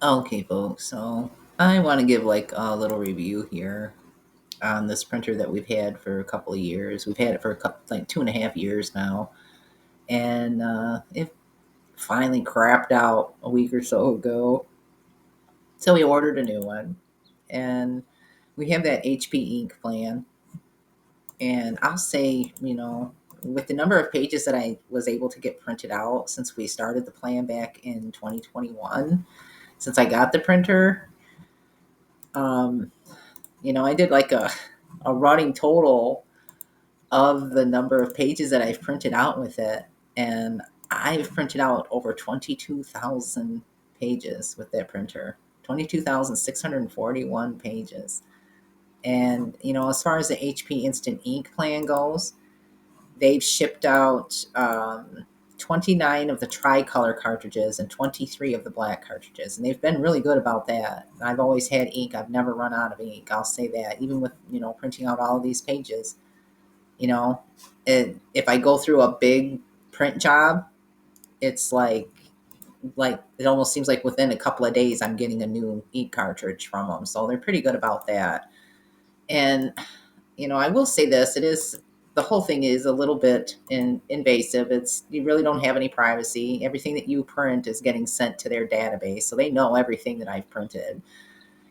Okay, folks. So I want to give like a little review here on this printer that we've had for a couple of years. We've had it for a couple, like 2.5 years now, and it finally crapped out a week or so ago. So we ordered a new one, and we have that HP Ink plan. And I'll say, with the number of pages that I was able to get printed out since we started the plan back in 2021, since I got the printer, um, I did like a running total of the number of pages that I've printed out with it. And I've printed out over 22,000 pages with that printer, 22,641 pages. And, as far as the HP Instant Ink plan goes, they've shipped out 29 of the tricolor cartridges and 23 of the black cartridges. And they've been really good about that. I've always had ink. I've never run out of ink. I'll say that. Even with, printing out all of these pages, you know, if I go through a big print job, it's like it almost seems like within a couple of days I'm getting a new ink cartridge from them. So they're pretty good about that. And I will say this: it is the whole thing is a little bit invasive. It's you really don't have any privacy. Everything that you print is getting sent to their database, so they know everything that I've printed.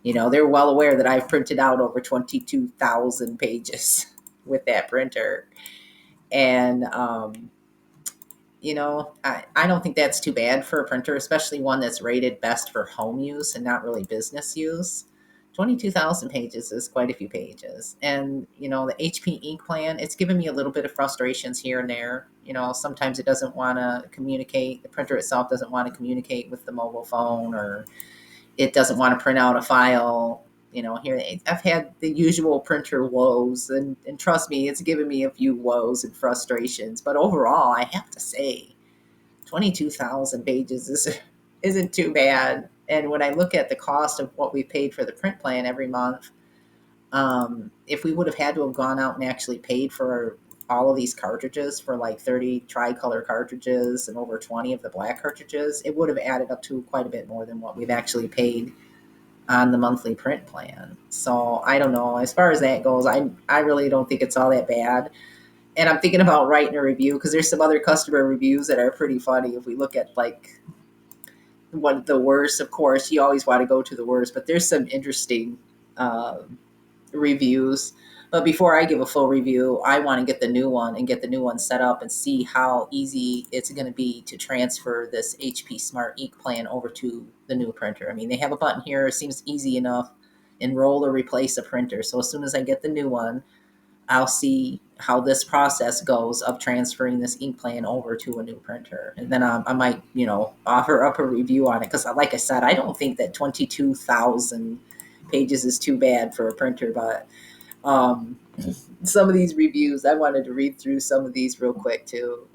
They're well aware that I've printed out over 22,000 pages with that printer, and I don't think that's too bad for a printer, especially one that's rated best for home use and not really business use. 22,000 pages is quite a few pages. And, the HP Ink plan, it's given me a little bit of frustrations here and there. Sometimes it doesn't want to communicate, the printer itself doesn't want to communicate with the mobile phone, or it doesn't want to print out a file. Here I've had the usual printer woes, and trust me, it's given me a few woes and frustrations. But overall, I have to say, 22,000 pages isn't too bad. And when I look at the cost of what we paid for the print plan every month, if we would have had to have gone out and actually paid for all of these cartridges for like 30 tricolor cartridges and over 20 of the black cartridges, it would have added up to quite a bit more than what we've actually paid on the monthly print plan. So I don't know. As far as that goes, I really don't think it's all that bad. And I'm thinking about writing a review because there's some other customer reviews that are pretty funny. If we look at like what the worst, of course, you always want to go to the worst, but there's some interesting uh, reviews. But before I give a full review, I want to get the new one and get the new one set up and see how easy it's going to be to transfer this HP Smart Ink plan over to the new printer. I mean, they have a button here. It seems easy enough. Enroll or replace a printer. So as soon as I get the new one, I'll see how this process goes of transferring this ink plan over to a new printer. And then I might, offer up a review on it. Because like I said, I don't think that 22,000 pages is too bad for a printer. But some of these reviews, I wanted to read through some of these real quick too.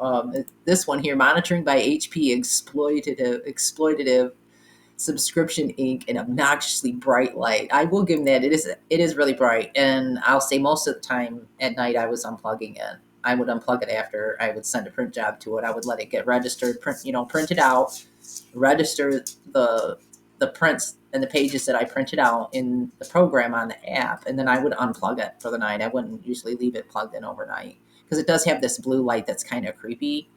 This one here, monitoring by HP, exploitative subscription ink and obnoxiously bright light. I will give them that. It is really bright, and I'll say most of the time at night I was unplugging it. I would unplug it after I would send a print job to it. I would let it get registered, print it out, register the prints and the pages that I printed out in the program on the app, and then I would unplug it for the night. I wouldn't usually leave it plugged in overnight because it does have this blue light that's kind of creepy.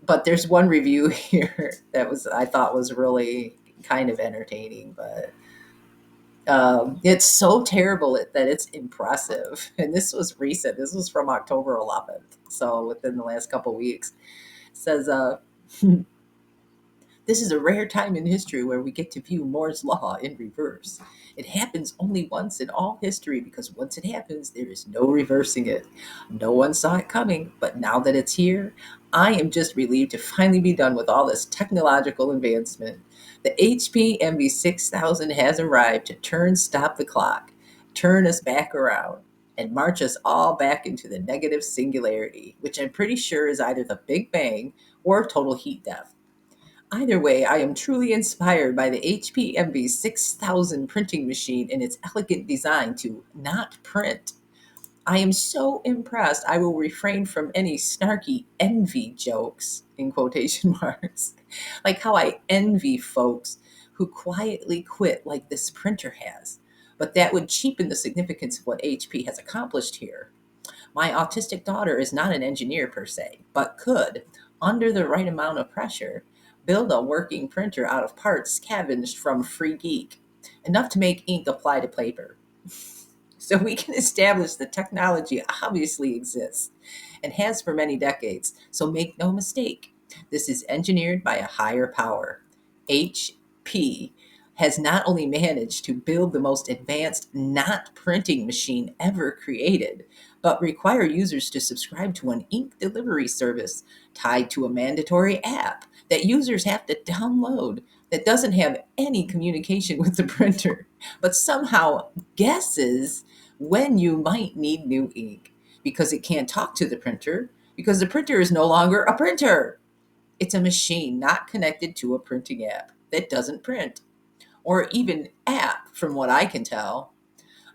But there's one review here that I thought was really kind of entertaining, but it's so terrible that it's impressive. And this was recent. This was from October 11th, so within the last couple weeks. It says, this is a rare time in history where we get to view Moore's Law in reverse. It happens only once in all history because once it happens, there is no reversing it. No one saw it coming, but now that it's here, I am just relieved to finally be done with all this technological advancement. The HP MV6000 has arrived to stop the clock, turn us back around, and march us all back into the negative singularity, which I'm pretty sure is either the Big Bang or total heat death. Either way, I am truly inspired by the HP Envy 6000 printing machine and its elegant design to not print. I am so impressed, I will refrain from any snarky envy jokes, in quotation marks. Like how I envy folks who quietly quit like this printer has. But that would cheapen the significance of what HP has accomplished here. My autistic daughter is not an engineer per se, but could, under the right amount of pressure, build a working printer out of parts scavenged from Free Geek, enough to make ink apply to paper. So we can establish the technology obviously exists and has for many decades. So make no mistake, this is engineered by a higher power. HP has not only managed to build the most advanced not printing machine ever created, but require users to subscribe to an ink delivery service tied to a mandatory app that users have to download that doesn't have any communication with the printer, but somehow guesses when you might need new ink because it can't talk to the printer because the printer is no longer a printer. It's a machine not connected to a printing app that doesn't print or even app, from what I can tell.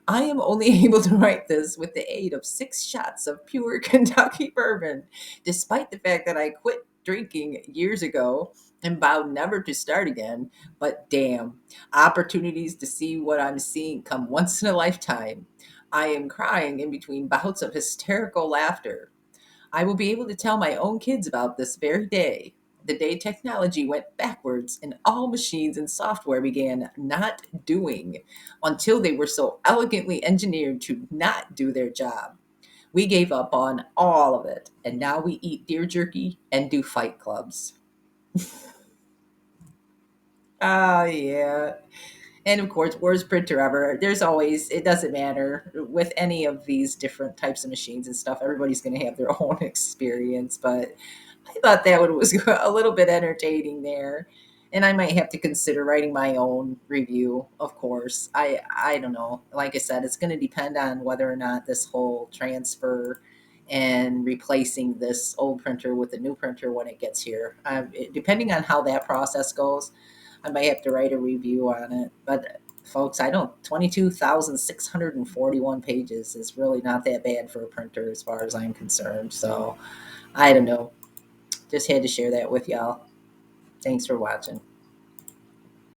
I am only able to write this with the aid of 6 shots of pure Kentucky bourbon, despite the fact that I quit drinking years ago and vowed never to start again. But damn, opportunities to see what I'm seeing come once in a lifetime. I am crying in between bouts of hysterical laughter. I will be able to tell my own kids about this very day, the day technology went backwards and all machines and software began not doing until they were so elegantly engineered to not do their job. We gave up on all of it, and now we eat deer jerky and do fight clubs. Oh, yeah. And of course, worst printer ever. There's always, it doesn't matter with any of these different types of machines and stuff. Everybody's going to have their own experience. But I thought that one was a little bit entertaining there. And I might have to consider writing my own review, of course. I don't know. Like I said, it's going to depend on whether or not this whole transfer and replacing this old printer with a new printer when it gets here. Depending on how that process goes, I might have to write a review on it. But folks, I don't 22,641 pages is really not that bad for a printer as far as I'm concerned. So I don't know. Just had to share that with y'all. Thanks for watching.